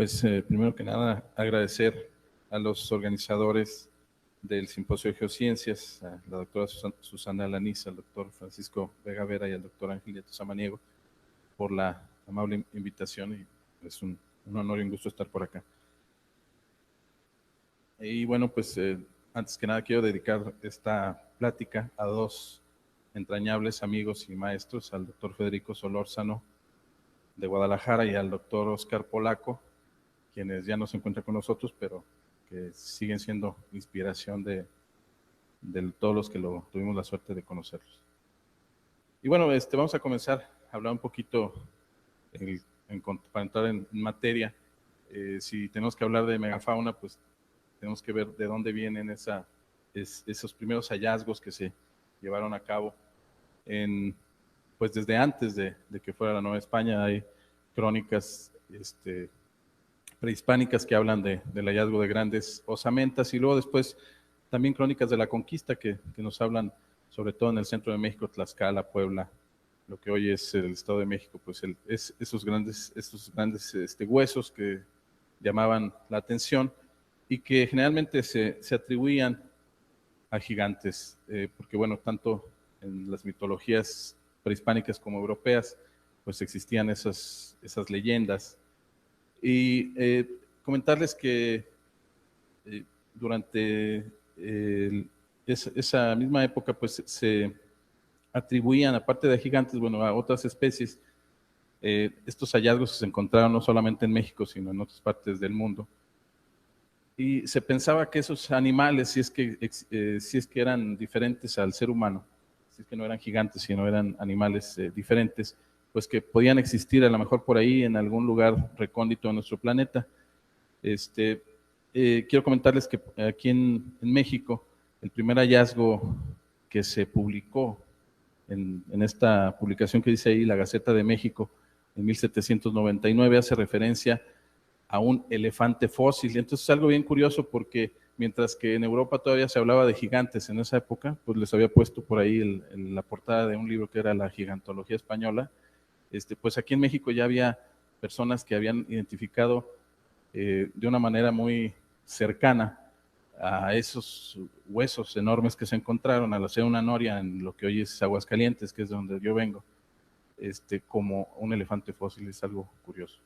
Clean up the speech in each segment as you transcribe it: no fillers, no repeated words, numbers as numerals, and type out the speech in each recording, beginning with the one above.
Pues primero que nada agradecer a los organizadores del Simposio de Geociencias, a la doctora Susana Alaniz, al doctor Francisco Vega Vera y al doctor Ángel Nieto Samaniego por la amable invitación, y es un honor y un gusto estar por acá. Y bueno, pues antes que nada quiero dedicar esta plática a dos entrañables amigos y maestros, al doctor Federico Solórzano de Guadalajara y al doctor Oscar Polaco, quienes ya no se encuentran con nosotros, pero que siguen siendo inspiración de todos los que tuvimos la suerte de conocerlos. Y bueno, vamos a comenzar a hablar un poquito, para entrar en materia. Si tenemos que hablar de megafauna, pues tenemos que ver de dónde vienen esos primeros hallazgos que se llevaron a cabo. Pues desde antes de que fuera la Nueva España hay crónicas prehispánicas que hablan del hallazgo de grandes osamentas, y luego después también crónicas de la conquista que nos hablan sobre todo en el centro de México, Tlaxcala, Puebla, lo que hoy es el Estado de México, pues esos grandes huesos que llamaban la atención y que generalmente se atribuían a gigantes, porque bueno, tanto en las mitologías prehispánicas como europeas, pues existían esas leyendas. Y comentarles que durante esa misma época, pues se atribuían, aparte de gigantes, bueno, a otras especies. Estos hallazgos se encontraron no solamente en México, sino en otras partes del mundo. Y se pensaba que esos animales, si es que eran diferentes al ser humano, si es que no eran gigantes, sino eran animales diferentes, pues que podían existir a lo mejor por ahí en algún lugar recóndito de nuestro planeta. Quiero comentarles que aquí en México, el primer hallazgo que se publicó en esta publicación que dice ahí, la Gaceta de México, en 1799, hace referencia a un elefante fósil. Entonces es algo bien curioso, porque mientras que en Europa todavía se hablaba de gigantes en esa época, pues les había puesto por ahí la portada de un libro que era la Gigantología Española. Pues aquí en México ya había personas que habían identificado de una manera muy cercana a esos huesos enormes que se encontraron al hacer una noria en lo que hoy es Aguascalientes, que es de donde yo vengo, como un elefante fósil. Es algo curioso.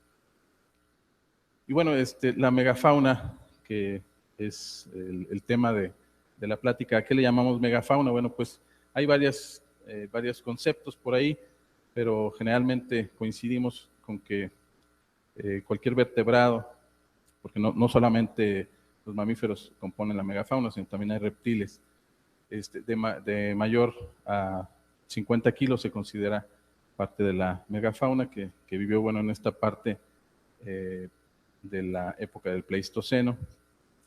Y bueno, la megafauna, que es el tema de la plática. ¿A qué le llamamos megafauna? Bueno, pues hay varios conceptos por ahí, pero generalmente coincidimos con que cualquier vertebrado, porque no solamente los mamíferos componen la megafauna, sino también hay reptiles, de mayor a 50 kilos se considera parte de la megafauna que vivió, bueno, en esta parte de la época del Pleistoceno,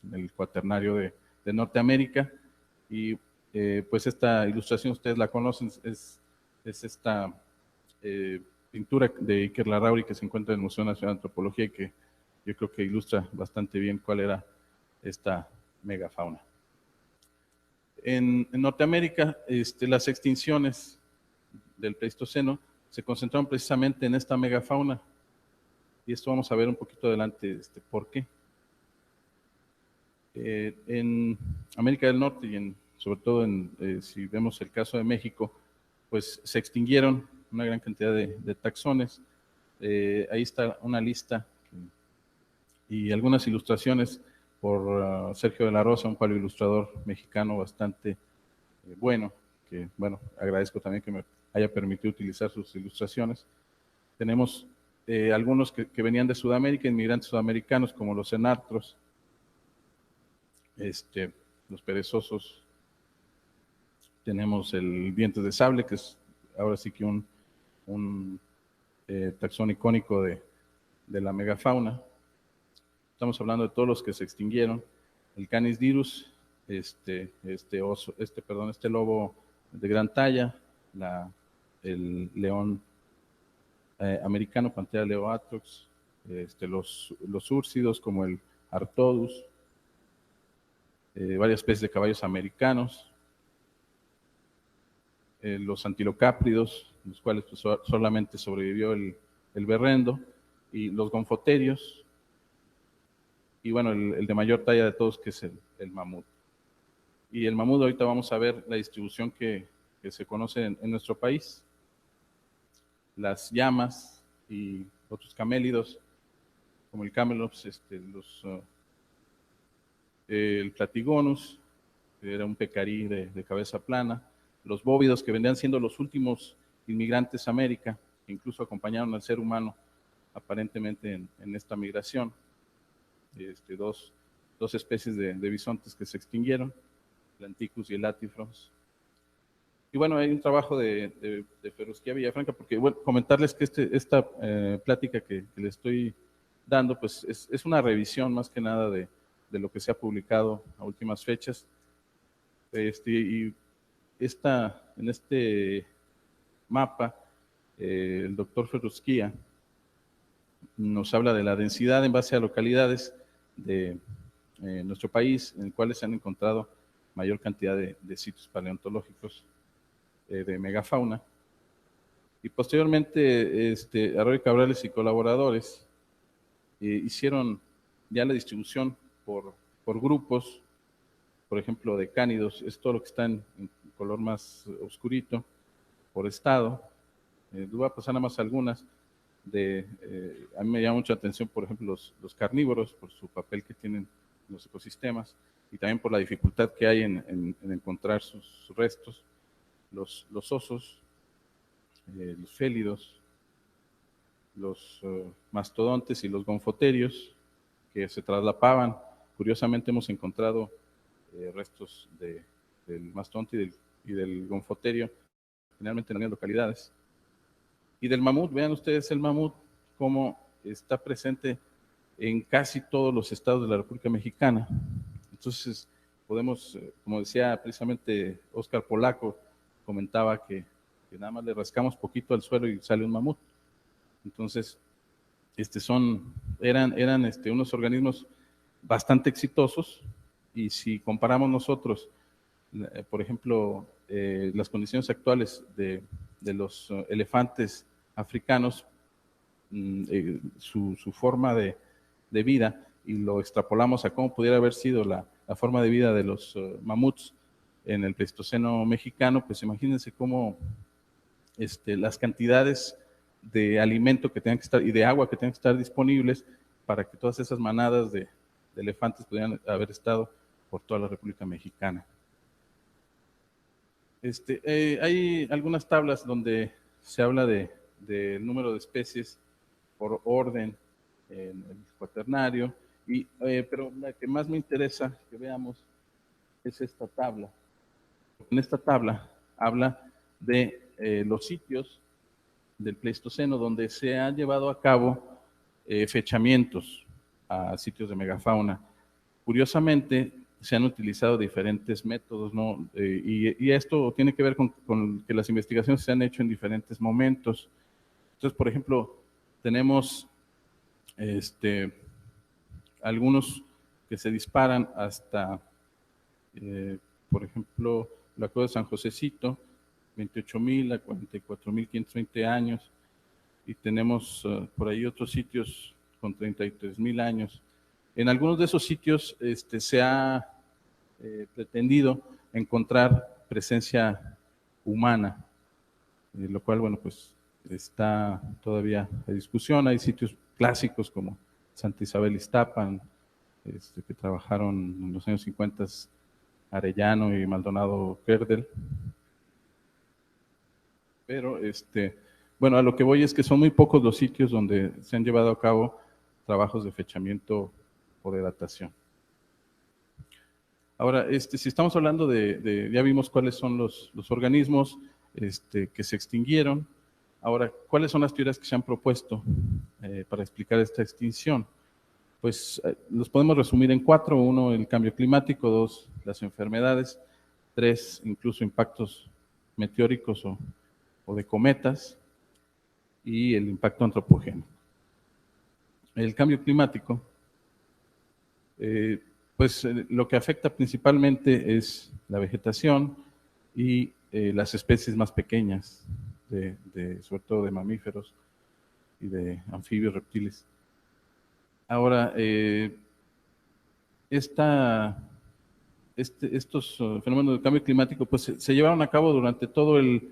en el Cuaternario de Norteamérica. Y pues esta ilustración ustedes la conocen, es esta pintura de Iker Larrauri que se encuentra en el Museo Nacional de Antropología, y que yo creo que ilustra bastante bien cuál era esta megafauna. En Norteamérica, las extinciones del Pleistoceno se concentraron precisamente en esta megafauna, y esto vamos a ver un poquito adelante por qué. En América del Norte y sobre todo si vemos el caso de México, pues se extinguieron una gran cantidad de taxones. Ahí está una lista y algunas ilustraciones por Sergio de la Rosa, un paleoilustrador mexicano bastante bueno, que bueno, agradezco también que me haya permitido utilizar sus ilustraciones. Tenemos algunos que venían de Sudamérica, inmigrantes sudamericanos como los enartros, los perezosos. Tenemos el dientes de sable, que es ahora sí que un taxón icónico de la megafauna. Estamos hablando de todos los que se extinguieron. El Canis dirus, este lobo de gran talla, el león americano, Pantera leoatrox, los úrsidos como el Artodus, varias especies de caballos americanos, los antilocápridos, los cuales pues, solamente sobrevivió el berrendo, y los gonfoterios, y bueno, el de mayor talla de todos, que es el mamut. Y el mamut, ahorita vamos a ver la distribución que se conoce en nuestro país. Las llamas y otros camélidos, como el camelops, el platigonus, que era un pecarí de cabeza plana, los bóvidos, que vendrían siendo los últimos inmigrantes a América, que incluso acompañaron al ser humano aparentemente en esta migración. Dos especies de bisontes que se extinguieron, el Anticus y el Latifrons. Y bueno, hay un trabajo de Ferrusquía Villafranca, porque bueno, comentarles que esta plática que le estoy dando, pues es una revisión más que nada de lo que se ha publicado a últimas fechas. Y en este mapa, el doctor Ferrusquía nos habla de la densidad en base a localidades de nuestro país, en cuales se han encontrado mayor cantidad de sitios paleontológicos de megafauna. Y posteriormente, Arroyo Cabrales y colaboradores hicieron ya la distribución por grupos, por ejemplo, de cánidos, es todo lo que está en color más oscurito, por estado. Voy a pasar nada más algunas. A mí me llama mucha atención, por ejemplo, los carnívoros, por su papel que tienen en los ecosistemas, y también por la dificultad que hay en encontrar sus restos. Los osos, los félidos, los mastodontes y los gonfoterios, que se traslapaban. Curiosamente hemos encontrado restos del mastodonte y del gonfoterio, generalmente en las localidades. Y del mamut, vean ustedes el mamut, cómo está presente en casi todos los estados de la República Mexicana. Entonces, podemos, como decía precisamente Óscar Polaco, comentaba que nada más le rascamos poquito al suelo y sale un mamut. Entonces, eran unos organismos bastante exitosos, y si comparamos nosotros, por ejemplo, las condiciones actuales de los elefantes africanos, su forma de vida, y lo extrapolamos a cómo pudiera haber sido la forma de vida de los mamuts en el Pleistoceno mexicano, pues imagínense cómo las cantidades de alimento que tengan que estar y de agua que tengan que estar disponibles para que todas esas manadas de elefantes pudieran haber estado por toda la República Mexicana. Hay algunas tablas donde se habla del número de especies por orden en el cuaternario, pero la que más me interesa que veamos es esta tabla. En esta tabla habla de los sitios del Pleistoceno donde se han llevado a cabo fechamientos a sitios de megafauna. Curiosamente, se han utilizado diferentes métodos, ¿no? Y esto tiene que ver con que las investigaciones se han hecho en diferentes momentos. Entonces, por ejemplo, tenemos algunos que se disparan hasta, por ejemplo, la Cueva de San Josecito, 28,000 a 44,520 años, y tenemos por ahí otros sitios con 33,000 años. En algunos de esos sitios se ha pretendido encontrar presencia humana, lo cual, bueno, pues está todavía en discusión. Hay sitios clásicos como Santa Isabel Iztapan, que trabajaron en los años 50 Arellano y Maldonado Kerdel. Pero, bueno, a lo que voy es que son muy pocos los sitios donde se han llevado a cabo trabajos de fechamiento o de datación. Ahora, si estamos hablando ya vimos cuáles son los organismos que se extinguieron. Ahora, ¿cuáles son las teorías que se han propuesto para explicar esta extinción? Pues los podemos resumir en 4. 1, el cambio climático. 2, las enfermedades. 3, incluso impactos meteóricos o de cometas. Y el impacto antropogénico. El cambio climático, pues lo que afecta principalmente es la vegetación y las especies más pequeñas, sobre todo de mamíferos y de anfibios, reptiles. Ahora, estos fenómenos del cambio climático pues se llevaron a cabo durante todo el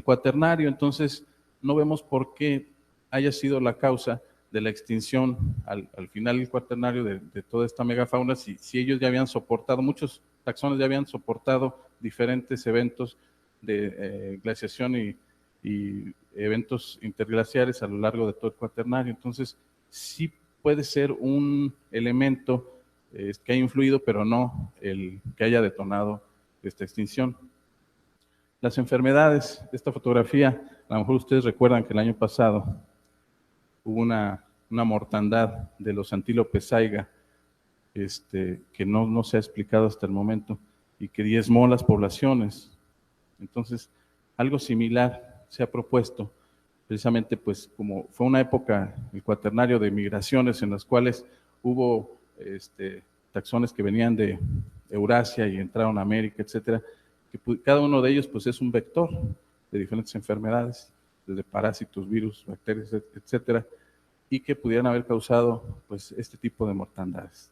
cuaternario, entonces no vemos por qué haya sido la causa de la extinción al final del cuaternario de toda esta megafauna, si ellos ya habían soportado, muchos taxones ya habían soportado diferentes eventos de glaciación y eventos interglaciares a lo largo de todo el cuaternario. Entonces, sí puede ser un elemento que haya influido, pero no el que haya detonado esta extinción. Las enfermedades, esta fotografía, a lo mejor ustedes recuerdan que el año pasado hubo una mortandad de los antílopes saiga, que no se ha explicado hasta el momento y que diezmó las poblaciones. Entonces, algo similar se ha propuesto, precisamente pues como fue una época, el cuaternario, de migraciones en las cuales hubo taxones que venían de Eurasia y entraron a América, etcétera, que cada uno de ellos pues es un vector de diferentes enfermedades, desde parásitos, virus, bacterias, etcétera, y que pudieran haber causado pues este tipo de mortandades.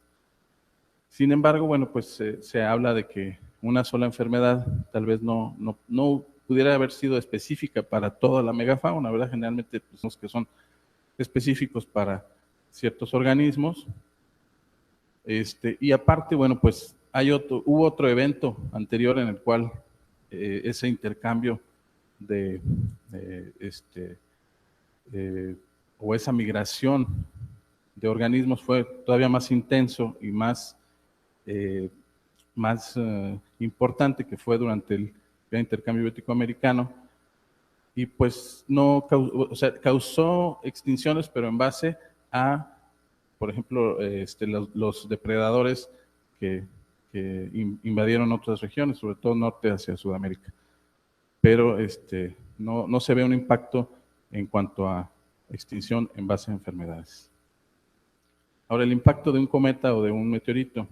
Sin embargo, bueno, pues se habla de que una sola enfermedad tal vez no pudiera haber sido específica para toda la megafauna, ¿verdad? Generalmente pues, los que son específicos para ciertos organismos. Y aparte, bueno, pues hubo otro evento anterior en el cual ese intercambio o esa migración de organismos fue todavía más intenso y más importante, que fue durante el gran intercambio biótico-americano, y pues no causó extinciones, pero en base a, por ejemplo, los depredadores que invadieron otras regiones, sobre todo norte hacia Sudamérica. Pero no se ve un impacto en cuanto a extinción en base a enfermedades. Ahora, el impacto de un cometa o de un meteorito,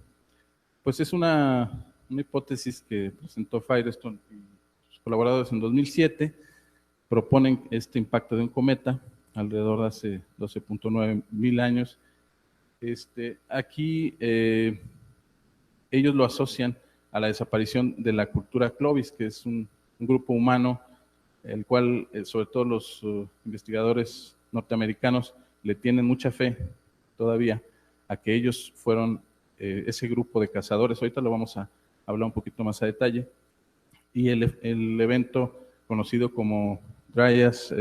pues es una hipótesis que presentó Firestone y sus colaboradores en 2007. Proponen este impacto de un cometa alrededor de hace 12.9 mil años. Aquí ellos lo asocian a la desaparición de la cultura Clovis, que es un grupo humano, el cual sobre todo los investigadores norteamericanos le tienen mucha fe todavía a que ellos fueron ese grupo de cazadores. Ahorita lo vamos a hablar un poquito más a detalle. Y el evento conocido como Dryas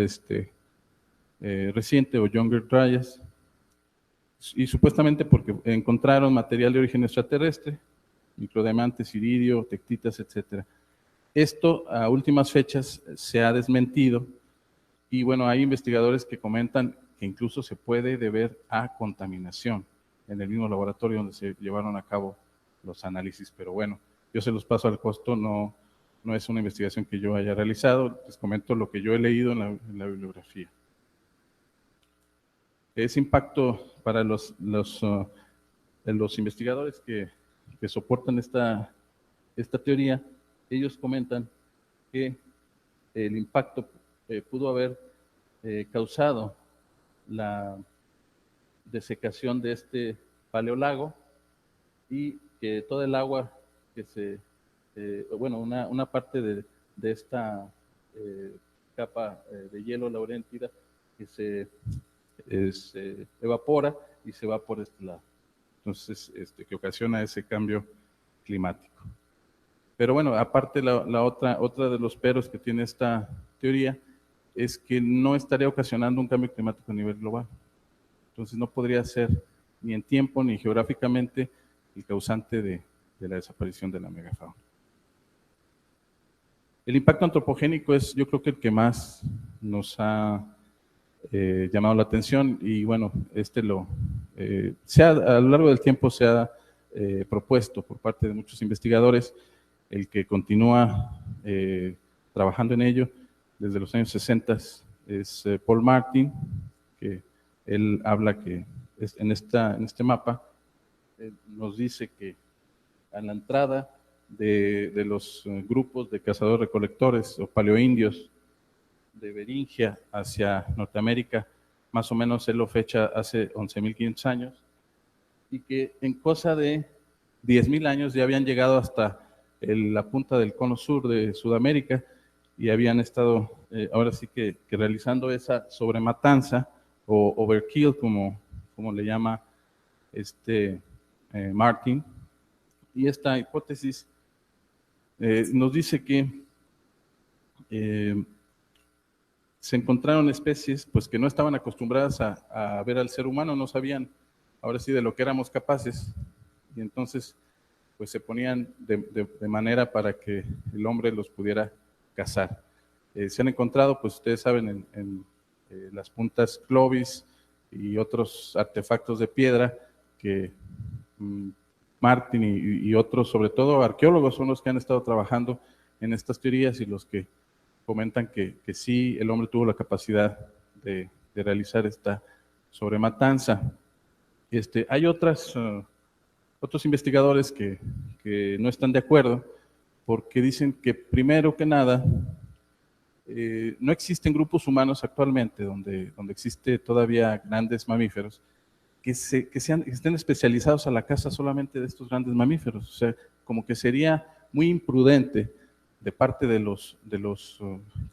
reciente o Younger Dryas, y supuestamente porque encontraron material de origen extraterrestre, microdiamantes, iridio, tectitas, etcétera. Esto a últimas fechas se ha desmentido, y bueno, hay investigadores que comentan que incluso se puede deber a contaminación en el mismo laboratorio donde se llevaron a cabo los análisis, pero bueno, yo se los paso al costo, no es una investigación que yo haya realizado, les comento lo que yo he leído en la bibliografía. Ese impacto para los investigadores que soportan esta teoría, ellos comentan que el impacto pudo haber causado la desecación de este paleolago, y que toda el agua que una parte de esta capa de hielo lauréntida que se evapora y se va por este lado. Entonces, que ocasiona ese cambio climático. Pero bueno, aparte otra de los peros que tiene esta teoría es que no estaría ocasionando un cambio climático a nivel global. Entonces no podría ser ni en tiempo ni geográficamente el causante de la desaparición de la megafauna. El impacto antropogénico es, yo creo, que el que más nos ha llamado la atención, y bueno, a lo largo del tiempo se ha propuesto por parte de muchos investigadores. El que continúa trabajando en ello desde los años 60 es Paul Martin, que él habla que en este mapa nos dice que a la entrada de los grupos de cazadores-recolectores o paleoindios de Beringia hacia Norteamérica, más o menos él lo fecha hace 11.500 años, y que en cosa de 10.000 años ya habían llegado hasta la punta del cono sur de Sudamérica y habían estado ahora sí que realizando esa sobrematanza o overkill, como le llama Martin. Y esta hipótesis nos dice que se encontraron especies pues, que no estaban acostumbradas a ver al ser humano, no sabían ahora sí de lo que éramos capaces, y entonces pues se ponían de manera para que el hombre los pudiera cazar. Se han encontrado, pues ustedes saben, en las puntas Clovis y otros artefactos de piedra que Martin y otros, sobre todo arqueólogos, son los que han estado trabajando en estas teorías y los que comentan que sí, el hombre tuvo la capacidad de realizar esta sobrematanza. Hay otros investigadores que no están de acuerdo porque dicen que primero que nada no existen grupos humanos actualmente donde existe todavía grandes mamíferos que estén especializados a la caza solamente de estos grandes mamíferos. O sea, como que sería muy imprudente de parte de los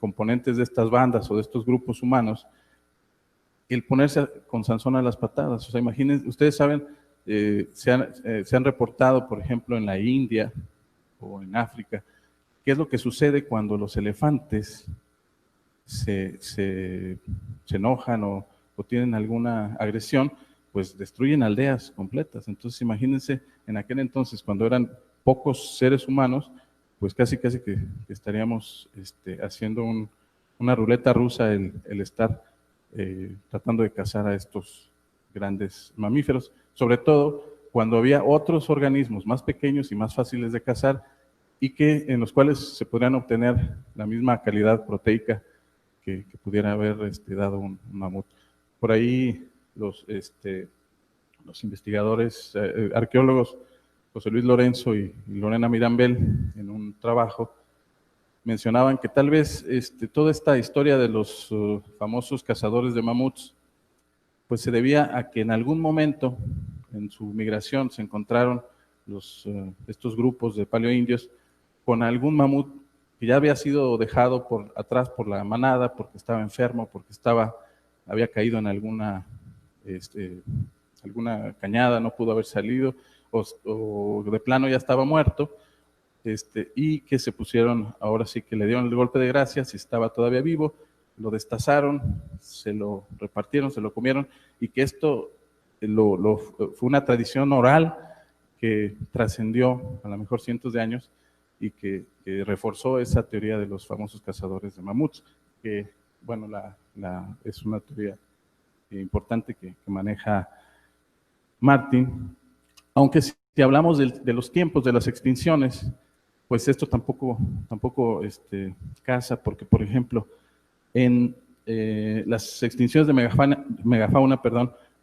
componentes de estas bandas o de estos grupos humanos el ponerse con Sansón a las patadas. O sea, imaginen, ustedes saben, se han reportado, por ejemplo, en la India o en África, qué es lo que sucede cuando los elefantes se enojan o tienen alguna agresión, pues destruyen aldeas completas. Entonces, imagínense, en aquel entonces, cuando eran pocos seres humanos, pues casi que estaríamos haciendo una ruleta rusa el estar tratando de cazar a estos grandes mamíferos, sobre todo cuando había otros organismos más pequeños y más fáciles de cazar y en los cuales se podrían obtener la misma calidad proteica que pudiera haber dado un mamut. Por ahí los investigadores, arqueólogos, José Luis Lorenzo y Lorena Mirambel, en un trabajo, mencionaban que tal vez toda esta historia de los famosos cazadores de mamuts, pues se debía a que en algún momento en su migración se encontraron estos grupos de paleoindios con algún mamut que ya había sido dejado por atrás por la manada porque estaba enfermo, porque había caído en alguna cañada, no pudo haber salido, o de plano ya estaba muerto, y que se pusieron, ahora sí que le dieron el golpe de gracia, si estaba todavía vivo, lo destazaron, se lo repartieron, se lo comieron, y que esto fue una tradición oral que trascendió a lo mejor cientos de años y que reforzó esa teoría de los famosos cazadores de mamuts, que bueno, es una teoría importante que maneja Martin, aunque si hablamos de los tiempos de las extinciones, pues esto tampoco casa, porque por ejemplo, en las extinciones de megafauna,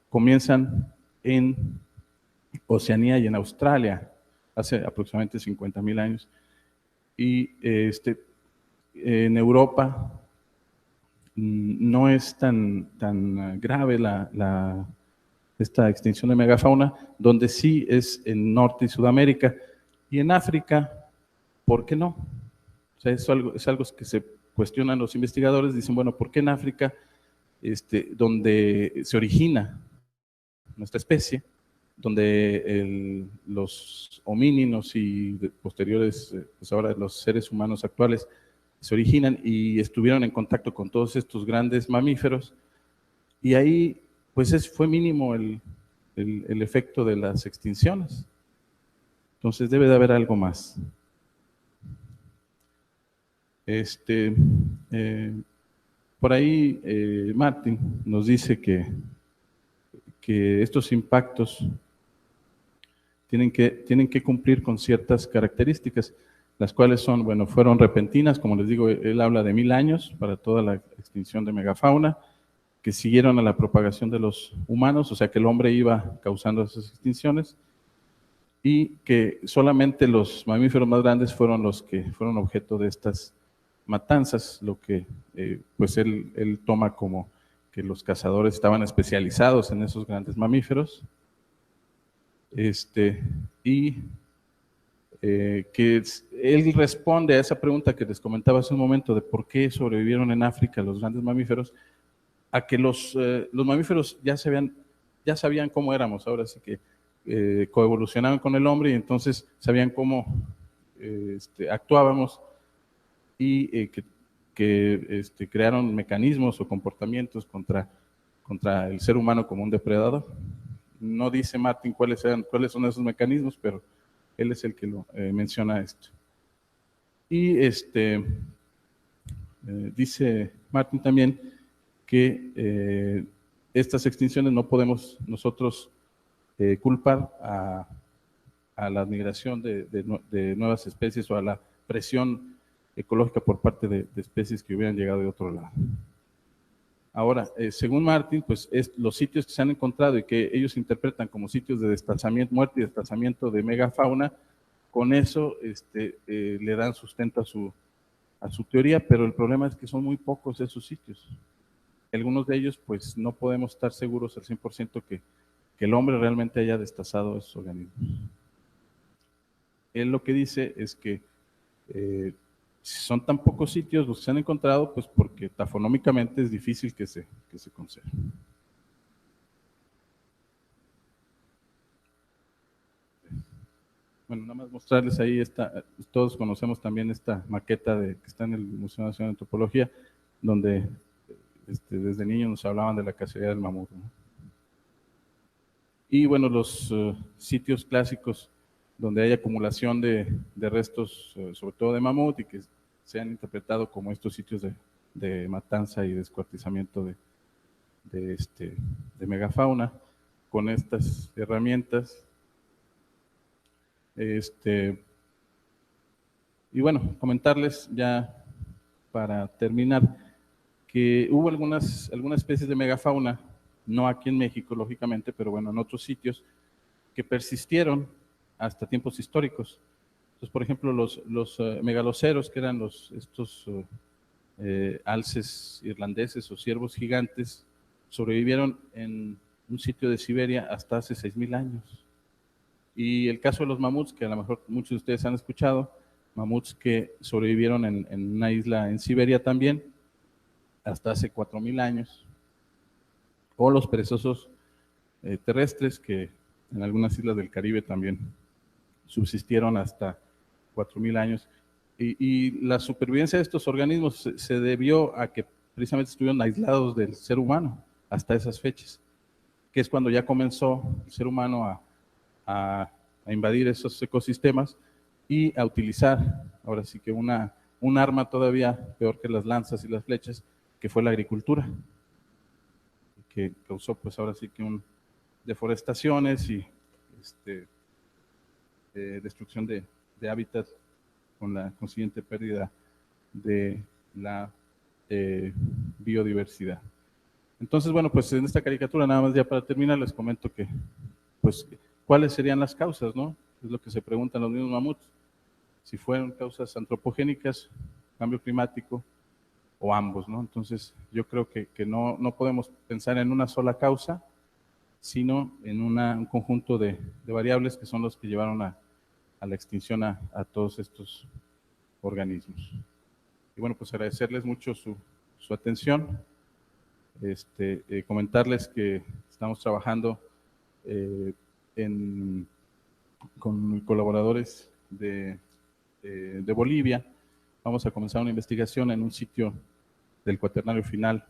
comienzan en Oceanía y en Australia, hace aproximadamente 50.000 años, y en Europa no es tan grave esta extinción de megafauna, donde sí es en Norte y Sudamérica, y en África, ¿por qué no? O sea, es algo que se cuestionan los investigadores, dicen, bueno, ¿por qué en África, donde se origina nuestra especie, donde los homínidos y posteriores, pues ahora los seres humanos actuales, se originan y estuvieron en contacto con todos estos grandes mamíferos, y ahí pues fue mínimo el efecto de las extinciones? Entonces debe de haber algo más. Por ahí Martin nos dice que estos impactos tienen que cumplir con ciertas características, las cuales son, bueno, fueron repentinas, como les digo, él habla de 1000 años para toda la extinción de megafauna, que siguieron a la propagación de los humanos, o sea que el hombre iba causando esas extinciones, y que solamente los mamíferos más grandes fueron los que fueron objeto de estas matanzas, lo que pues él toma como que los cazadores estaban especializados en esos grandes mamíferos. y él responde a esa pregunta que les comentaba hace un momento de por qué sobrevivieron en África los grandes mamíferos, a que los mamíferos ya sabían cómo éramos, ahora sí que coevolucionaban con el hombre y entonces sabían cómo actuábamos y crearon mecanismos o comportamientos contra el ser humano como un depredador. No dice Martin cuáles son esos mecanismos, pero él es el que lo menciona esto. Y dice Martin también que estas extinciones no podemos nosotros culpar a la migración de nuevas especies o a la presión ecológica por parte de especies que hubieran llegado de otro lado. Ahora, según Martin, pues los sitios que se han encontrado y que ellos interpretan como sitios de desplazamiento, muerte y desplazamiento de megafauna, con eso le dan sustento a su teoría, pero el problema es que son muy pocos esos sitios. Algunos de ellos, pues no podemos estar seguros al 100% que el hombre realmente haya destazado esos organismos. Él lo que dice es que son tan pocos sitios los que se han encontrado, pues porque tafonómicamente es difícil que se conserve. Bueno, nada más mostrarles ahí todos conocemos también esta maqueta que está en el Museo Nacional de Antropología, donde desde niños nos hablaban de la cacería del mamut, ¿no? Y bueno, los sitios clásicos donde hay acumulación de restos, sobre todo de mamut, y que se han interpretado como estos sitios de matanza y descuartizamiento de megafauna, con estas herramientas. Y bueno, comentarles ya para terminar que hubo algunas especies de megafauna, no aquí en México, lógicamente, pero bueno, en otros sitios, que persistieron hasta tiempos históricos. Entonces, por ejemplo, los megaloceros, que eran estos alces irlandeses o ciervos gigantes, sobrevivieron en un sitio de Siberia hasta hace 6.000 años. Y el caso de los mamuts, que a lo mejor muchos de ustedes han escuchado, mamuts que sobrevivieron en una isla en Siberia también, hasta hace 4.000 años, o los perezosos terrestres que en algunas islas del Caribe también subsistieron hasta 4.000 años. Y la supervivencia de estos organismos se debió a que precisamente estuvieron aislados del ser humano hasta esas fechas, que es cuando ya comenzó el ser humano a invadir esos ecosistemas y a utilizar, ahora sí que un arma todavía peor que las lanzas y las flechas, que fue la agricultura, que causó pues ahora sí que deforestaciones y destrucción de hábitat con la consiguiente pérdida de la biodiversidad. Entonces, bueno, pues en esta caricatura, nada más ya para terminar, les comento que, pues, ¿cuáles serían las causas, no? Es lo que se preguntan los mismos mamuts. Si fueron causas antropogénicas, cambio climático o ambos, ¿no? Entonces, yo creo que no podemos pensar en una sola causa, sino en un conjunto de variables que son los que llevaron a la extinción a todos estos organismos. Y bueno, pues agradecerles mucho su atención, comentarles que estamos trabajando con colaboradores de Bolivia. Vamos a comenzar una investigación en un sitio del Cuaternario Final,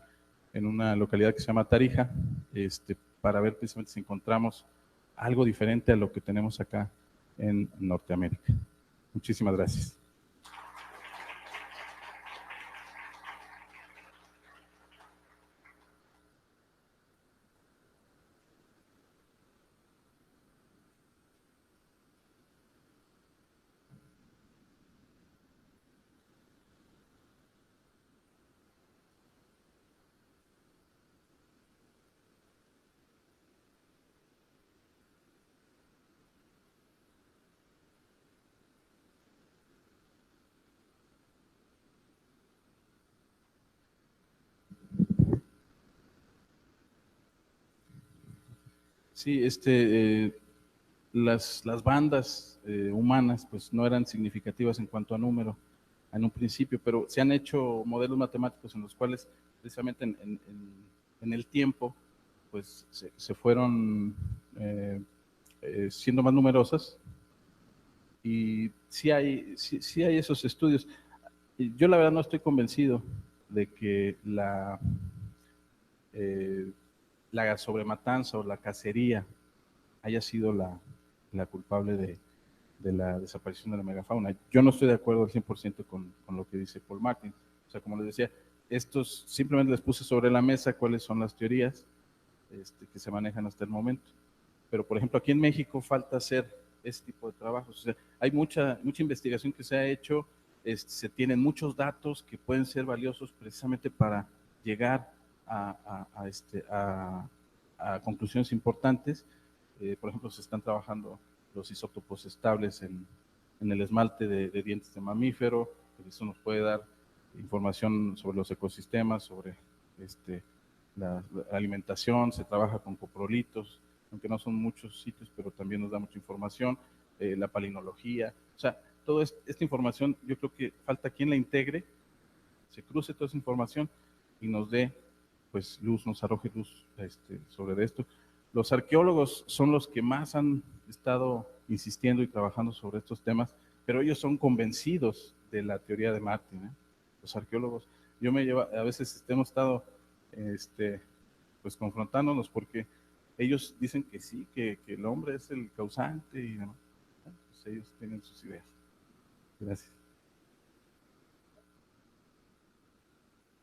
en una localidad que se llama Tarija, para ver precisamente si encontramos algo diferente a lo que tenemos acá en Norteamérica. Muchísimas gracias. Sí, las bandas humanas pues no eran significativas en cuanto a número en un principio, pero se han hecho modelos matemáticos en los cuales precisamente en el tiempo pues se fueron siendo más numerosas, y sí hay esos estudios. Yo la verdad no estoy convencido de que la sobrematanza o la cacería haya sido la culpable de la desaparición de la megafauna. Yo no estoy de acuerdo al 100% con lo que dice Paul Martin. O sea, como les decía, estos simplemente les puse sobre la mesa cuáles son las teorías que se manejan hasta el momento. Pero, por ejemplo, aquí en México falta hacer ese tipo de trabajos. O sea, hay mucha investigación que se ha hecho, se tienen muchos datos que pueden ser valiosos precisamente para llegar a conclusiones importantes. Por ejemplo, se están trabajando los isótopos estables en el esmalte de dientes de mamífero, que eso nos puede dar información sobre los ecosistemas, sobre la alimentación. Se trabaja con coprolitos, aunque no son muchos sitios, pero también nos da mucha información. La palinología, o sea, toda esta información yo creo que falta quien la integre, se cruce toda esa información y nos dé pues luz, nos arroje luz sobre esto. Los arqueólogos son los que más han estado insistiendo y trabajando sobre estos temas, pero ellos son convencidos de la teoría de Martin, ¿eh? Los arqueólogos, a veces hemos estado pues confrontándonos porque ellos dicen que sí, que el hombre es el causante y demás. Pues ellos tienen sus ideas. Gracias.